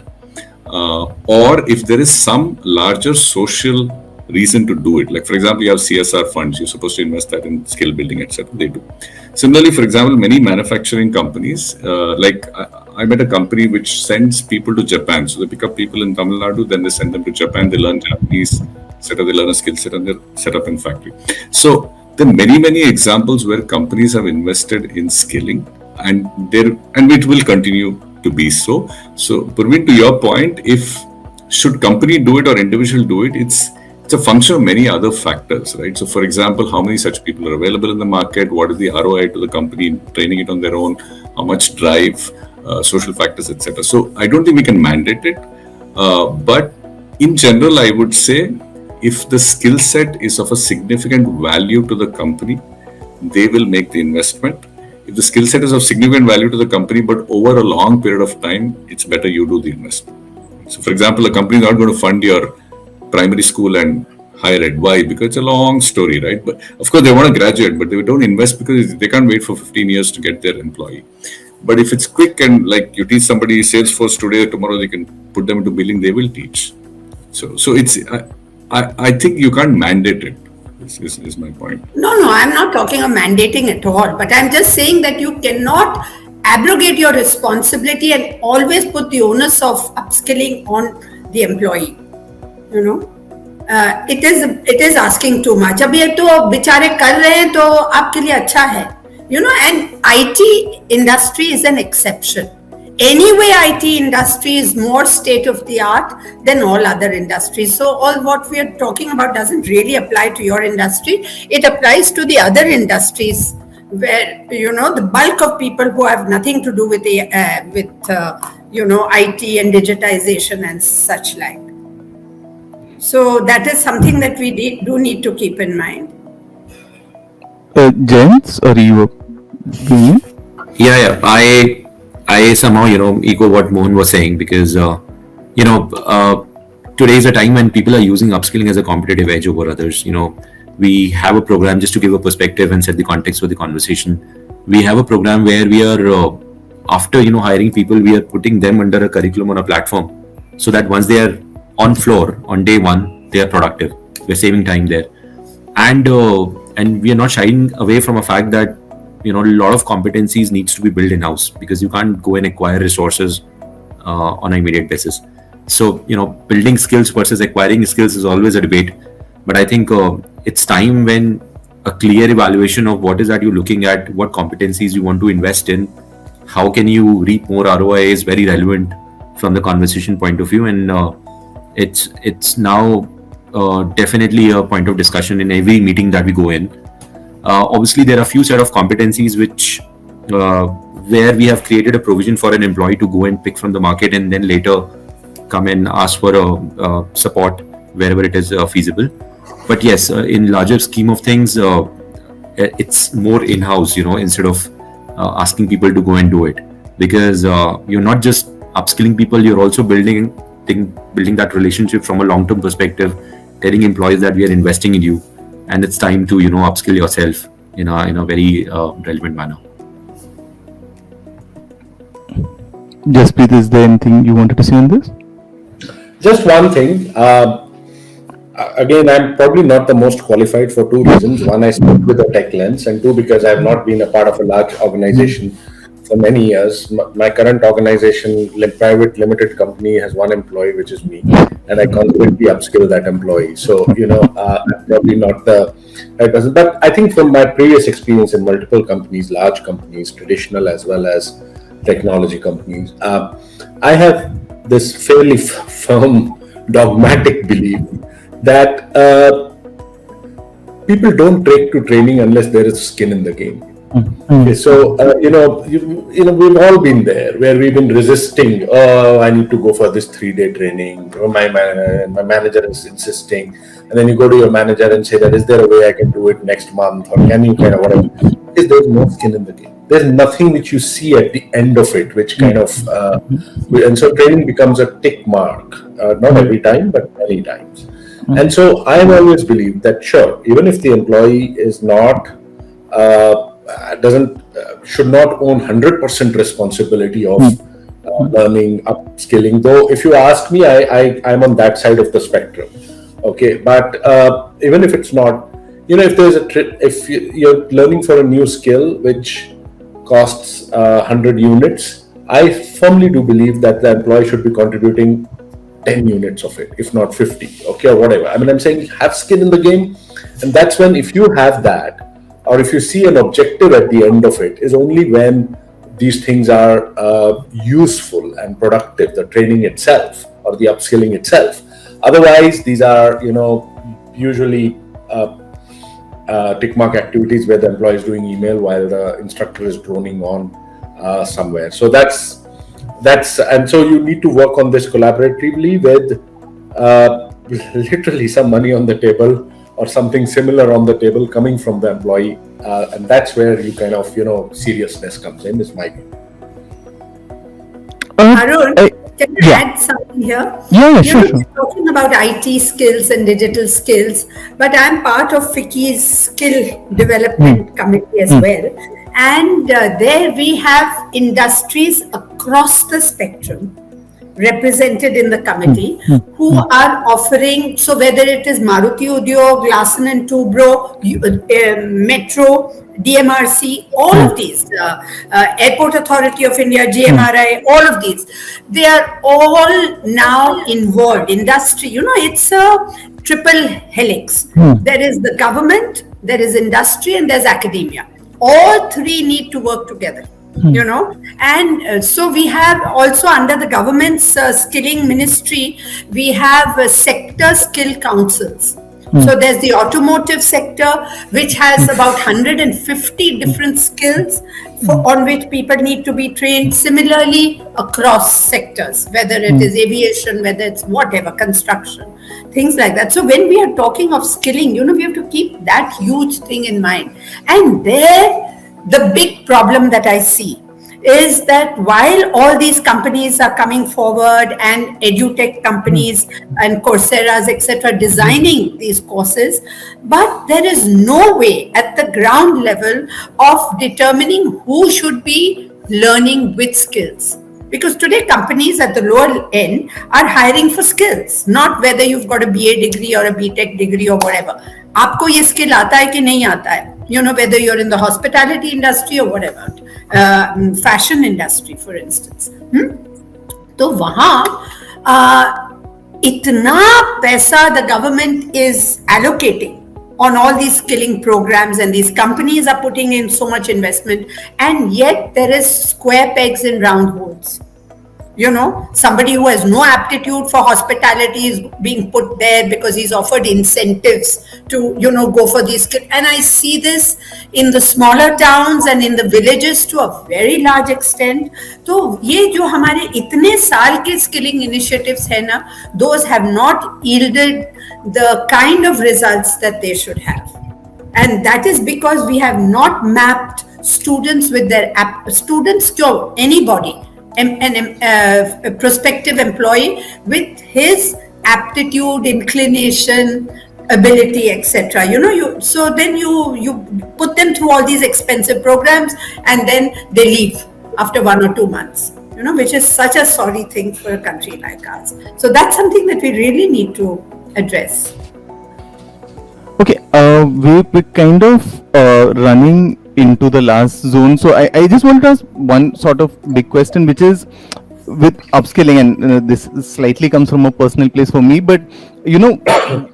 or if there is some larger social reason to do it. Like, for example, you have CSR funds, you're supposed to invest that in skill building, etc. They do. Similarly, for example, many manufacturing companies, like I met a company which sends people to Japan. So they pick up people in Tamil Nadu, then they send them to Japan, they learn Japanese, etc. They learn a skill set and they're set up in factory. So there are many examples where companies have invested in skilling, and it will continue to be so. So, Pervin, to your point, should company do it or individual do it, it's a function of many other factors, right? So, for example, how many such people are available in the market? What is the ROI to the company in training it on their own? How much drive, social factors, etc. So, I don't think we can mandate it. But in general, I would say if the skill set is of a significant value to the company, they will make the investment. If the skill set is of significant value to the company, but over a long period of time, it's better you do the investment. So, for example, a company is not going to fund your primary school and higher ed. Why? Because it's a long story, right? But of course, they want to graduate, but they don't invest because they can't wait for 15 years to get their employee. But if it's quick and like you teach somebody Salesforce today, tomorrow they can put them into billing, they will teach. So it's I think you can't mandate it. Is my point.
No, I'm not talking of mandating at all, but I'm just saying that you cannot abrogate your responsibility and always put the onus of upskilling on the employee. You know, it is asking too much. अब ये तो बेचारे कर रहे हैं तो आपके लिए अच्छा है. You know, and IT industry is an exception. Anyway, IT industry is more state of the art than all other industries. So all what we are talking about doesn't really apply to your industry. It applies to the other industries where, you know, the bulk of people who have nothing to do with IT and digitization and such like. So that is something that we do need to keep in mind.
Jayant, or you?
Yeah. I somehow, echo what Mohan was saying because, today is a time when people are using upskilling as a competitive edge over others. We have a program, just to give a perspective and set the context for the conversation. We have a program where we are, after, hiring people, we are putting them under a curriculum on a platform so that once they are on floor on day one, they are productive. We're saving time there. And we are not shying away from a fact that a lot of competencies needs to be built in-house because you can't go and acquire resources on an immediate basis. So, building skills versus acquiring skills is always a debate. But I think it's time when a clear evaluation of what is that you're looking at, what competencies you want to invest in, how can you reap more ROI is very relevant from the conversation point of view. And it's now definitely a point of discussion in every meeting that we go in. Obviously, there are a few set of competencies which where we have created a provision for an employee to go and pick from the market and then later come and ask for support wherever it is feasible. But yes, in larger scheme of things, it's more in-house, instead of asking people to go and do it, because you're not just upskilling people, you're also building that relationship from a long-term perspective, telling employees that we are investing in you. And it's time to, upskill yourself in a very relevant manner. Jaspreet,
is there anything you wanted to say on this?
Just one thing. again, I'm probably not the most qualified for two reasons. One, I speak with a tech lens, and two, because I have not been a part of a large organization for many years. My current organization, private limited company, has one employee, which is me, and I constantly upskill that employee. So, I'm probably not the right person. But I think from my previous experience in multiple companies, large companies, traditional as well as technology companies, I have this fairly firm dogmatic belief that people don't take to training unless there is skin in the game. Okay, so we've all been there where we've been resisting. Oh, I need to go for this 3-day training. Oh, my manager is insisting, and then you go to your manager and say that, is there a way I can do it next month, or can you kind of whatever? Because there's no skin in the game. There's nothing which you see at the end of it, which kind of and so training becomes a tick mark. Not every time, but many times. And so I've always believed that sure, even if the employee is not should not own 100% responsibility of learning, upskilling. Though, if you ask me, I'm on that side of the spectrum. Okay, but even if it's not, if there's if you're learning for a new skill which costs 100 units, I firmly do believe that the employee should be contributing 10 units of it, if not 50, okay, or whatever. I mean, I'm saying have skin in the game, and that's when, if you have that, or if you see an objective at the end of it, is only when these things are useful and productive, the training itself or the upskilling itself. Otherwise, these are, usually tick mark activities where the employee is doing email while the instructor is droning on somewhere. So that's, and so you need to work on this collaboratively with literally some money on the table or something similar on the table coming from the employee, and that's where you kind of seriousness comes in, is my view.
Arun, can I add something here?
Yeah, sure.
We're talking about IT skills and digital skills, but I'm part of FICCI's skill development committee as well. And there we have industries across the spectrum represented in the committee who are offering, so whether it is Maruti Udyog, Larsen and Toubro, Metro, DMRC, all of these, Airport Authority of India, GMRI, all of these, they are all now involved. Industry, it's a triple helix. There is the government, there is industry, and there's academia. All three need to work together. And so we have also, under the government's skilling ministry, we have sector skill councils. So there's the automotive sector, which has about 150 different skills on which people need to be trained. Similarly, across sectors, whether it is aviation, whether it's whatever, construction, things like that. So when we are talking of skilling, we have to keep that huge thing in mind. And there, the big problem that I see is that while all these companies are coming forward, and edutech companies and Coursera's, etc., designing these courses, but there is no way at the ground level of determining who should be learning which skills. Because today companies at the lower end are hiring for skills, not whether you've got a BA degree or a BTech degree or whatever. आपको ये skill आता है कि नहीं आता है? Whether you're in the hospitality industry or whatever, fashion industry, for instance. तो वहाँ इतना पैसा the government is allocating on all these skilling programs, and these companies are putting in so much investment, and yet there is square pegs in round holes. Somebody who has no aptitude for hospitality is being put there because he's offered incentives to, go for these skills. And I see this in the smaller towns and in the villages to a very large extent. So, ये जो हमारे इतने साल के skilling initiatives है ना, those have not yielded the kind of results that they should have. And that is because we have not mapped students with their students to anybody. A prospective employee with his aptitude, inclination, ability, etc. So then you put them through all these expensive programs, and then they leave after 1 or 2 months. Which is such a sorry thing for a country like ours. So that's something that we really need to address.
we're kind of running into the last zone. So I just want to ask one sort of big question, which is with upskilling, and this slightly comes from a personal place for me, but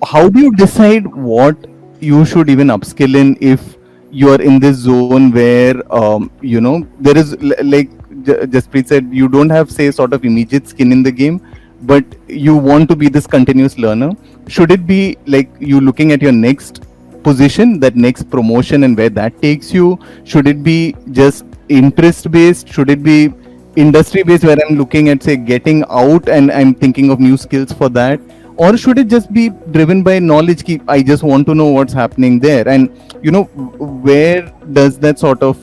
how do you decide what you should even upskill in if you are in this zone where there is like Jaspreet said, you don't have, say, sort of immediate skin in the game, but you want to be this continuous learner? Should it be like you looking at your next position, that next promotion, and where that takes you? Should it be just interest based? Should it be industry based, where I'm looking at, say, getting out and I'm thinking of new skills for that? Or should it just be driven by knowledge? I just want to know what's happening there, and where does that sort of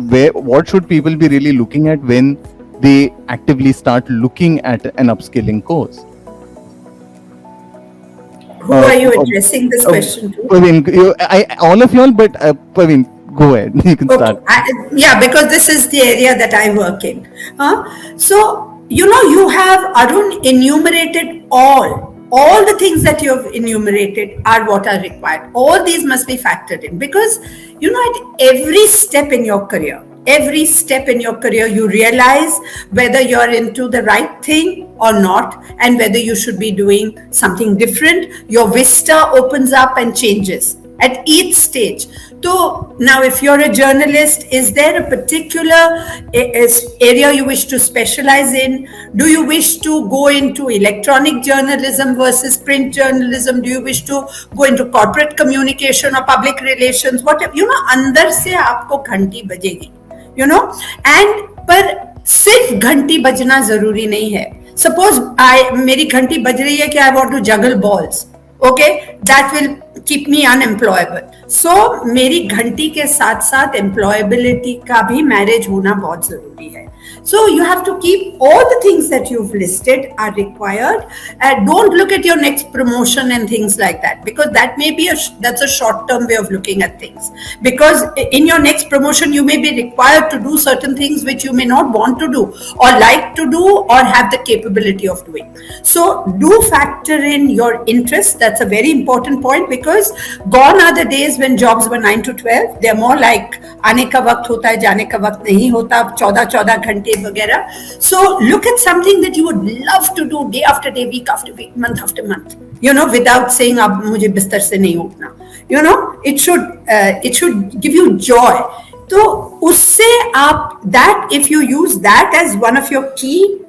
where, what should people be really looking at when they actively start looking at an upskilling course?
Who are you addressing this question to?
Pervin, all of y'all, but Pervin, go ahead. You can start.
Yeah, because this is the area that I work in. So, you have, Arun, enumerated all the things that you have enumerated are what are required. All these must be factored in, because, at every step in your career, you realize whether you're into the right thing or not, and whether you should be doing something different. Your vista opens up and changes at each stage. So now, if you're a journalist, is there a particular area you wish to specialize in? Do you wish to go into electronic journalism versus print journalism? Do you wish to go into corporate communication or public relations? Whatever, अंदर से आपको घंटी बजेगी, and पर सिर्फ घंटी बजना जरूरी नहीं है. Suppose मेरी घंटी बज रही है कि I want to juggle balls. Okay, that will keep me unemployable. So मेरी घंटी के साथ साथ employability का भी marriage होना बहुत जरूरी है. So you have to keep all the things that you've listed are required. Don't look at your next promotion and things like that, because that may be that's a short-term way of looking at things. Because in your next promotion, you may be required to do certain things which you may not want to do, or like to do, or have the capability of doing. So do factor in your interest. That's a very important point, because gone are the days when jobs were 9 to 12. They're more like आने का वक्त होता है, जाने का वक्त नहीं होता, 14 घंटे वगैरह. So look at something that you would love to do day after day, week after week, month after month, without saying अब मुझे बिस्तर से नहीं उठना. It should give you joy. तो उससे आप, that if you use that as one of your key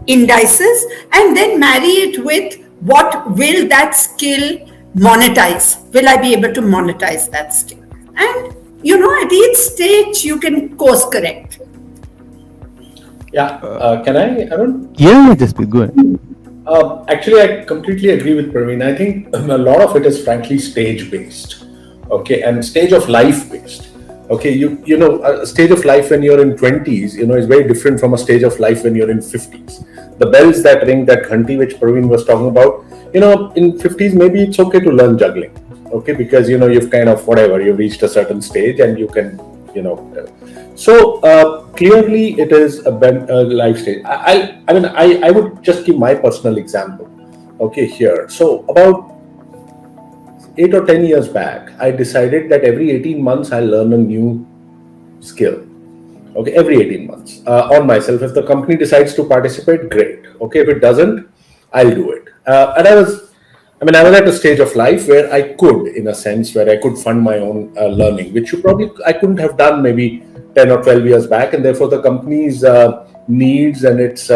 indices, and then marry it with what will that skill monetize? Will I be able to monetize that skill? And at each stage you can course correct.
Yeah, can I, Arun?
Yeah, just be good.
Actually, I completely agree with Pervin. I think a lot of it is frankly stage based, okay, and stage of life based. Okay, a stage of life when you're in 20s, is very different from a stage of life when you're in 50s. The bells that ring, that ghanti which Pervin was talking about, in 50s maybe it's okay to learn juggling, okay, because you've kind of you've reached a certain stage and you can so clearly it is a life stage. I would just give my personal example, okay, here. So about 8 or 10 years back, I decided that every 18 months I'll learn a new skill. Okay, every 18 months on myself. If the company decides to participate, great. Okay, if it doesn't, I'll do it. And I was at a stage of life where I could, in a sense, where I could fund my own learning, which I couldn't have done maybe 10 or 12 years back, and therefore the company's needs and its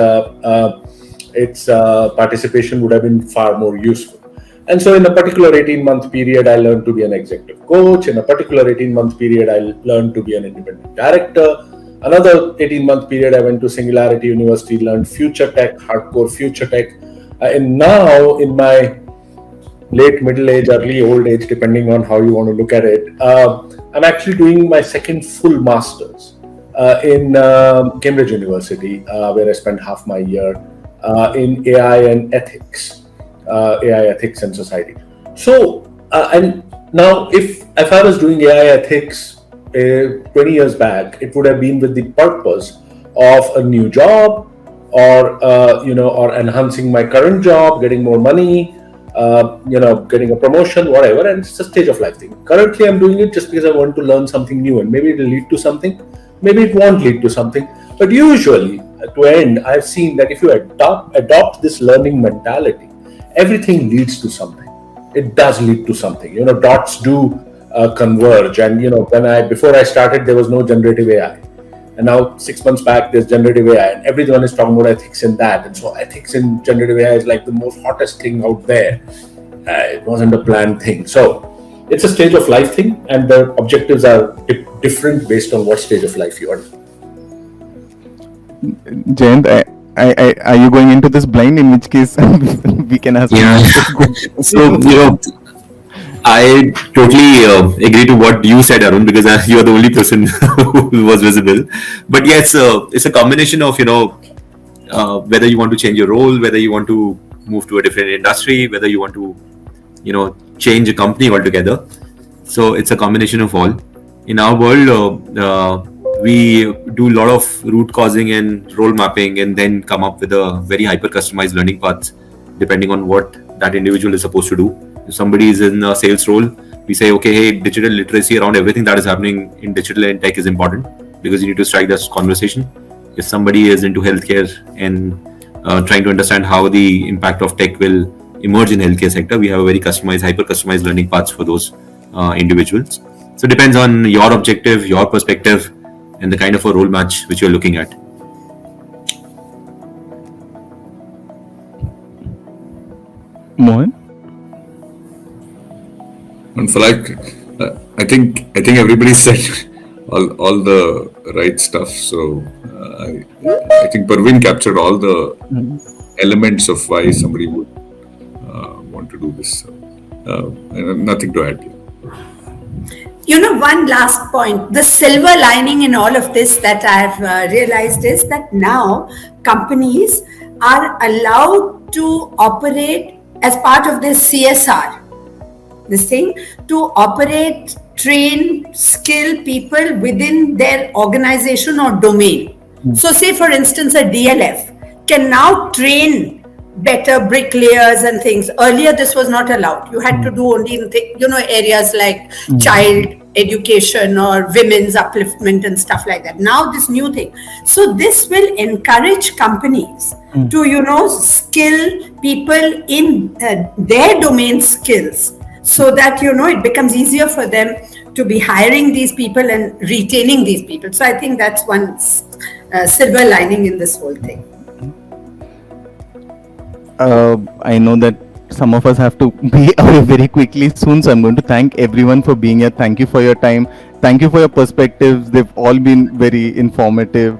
participation would have been far more useful. And so in a particular 18-month period, I learned to be an executive coach. In a particular 18-month period, I learned to be an independent director. Another 18-month period, I went to Singularity University, learned future tech, hardcore future tech. And now in my late middle age, early old age, depending on how you want to look at it, I'm actually doing my second full master's in Cambridge University, where I spent half my year in AI and ethics, AI ethics and society. So, and now if I was doing AI ethics 20 years back, it would have been with the purpose of a new job, or or enhancing my current job, getting more money, getting a promotion, whatever, and it's a stage of life thing. Currently, I'm doing it just because I want to learn something new, and maybe it'll lead to something, maybe it won't lead to something. But usually, to end, I've seen that if you adopt this learning mentality, everything leads to something. It does lead to something. Dots do converge, and before I started, there was no generative AI. And now 6 months back, there's generative AI, and everyone is talking about ethics in that. And so ethics in generative AI is like the most hottest thing out there. It wasn't a planned thing. So it's a stage of life thing, and the objectives are different based on what stage of life you are in.
Jayant, are you going into this blind? In which case, we can ask.
Yeah. So, I totally agree to what you said, Arun, because you are the only person who was visible. But yeah, it's a combination of, whether you want to change your role, whether you want to move to a different industry, whether you want to, change a company altogether. So it's a combination of all. In our world, we do a lot of root causing and role mapping, and then come up with a very hyper customized learning path depending on what that individual is supposed to do. If somebody is in a sales role, we say, okay, hey, digital literacy around everything that is happening in digital and tech is important, because you need to strike that conversation. If somebody is into healthcare and trying to understand how the impact of tech will emerge in healthcare sector, we have a very customized, hyper customized learning paths for those individuals. So it depends on your objective, your perspective, and the kind of a role match which you're looking at.
Mohan?
And for I think everybody said all the right stuff. So I think Pervin captured all the elements of why somebody would want to do this. And nothing to add.
One last point, the silver lining in all of this that I've realized is that now companies are allowed to operate as part of this CSR, this thing, to operate, train, skill people within their organization or domain. So say for instance, a DLF can now train better bricklayers and things. Earlier, this was not allowed. You had to do only in areas like child education or women's upliftment and stuff like that. Now this new thing. So this will encourage companies to, skill people in their domain skills, so that, it becomes easier for them to be hiring these people and retaining these people. So I think that's one silver lining in this whole thing.
I know that some of us have to be away very quickly soon, so I'm going to thank everyone for being here. Thank you for your time. Thank you for your perspectives. They've all been very informative.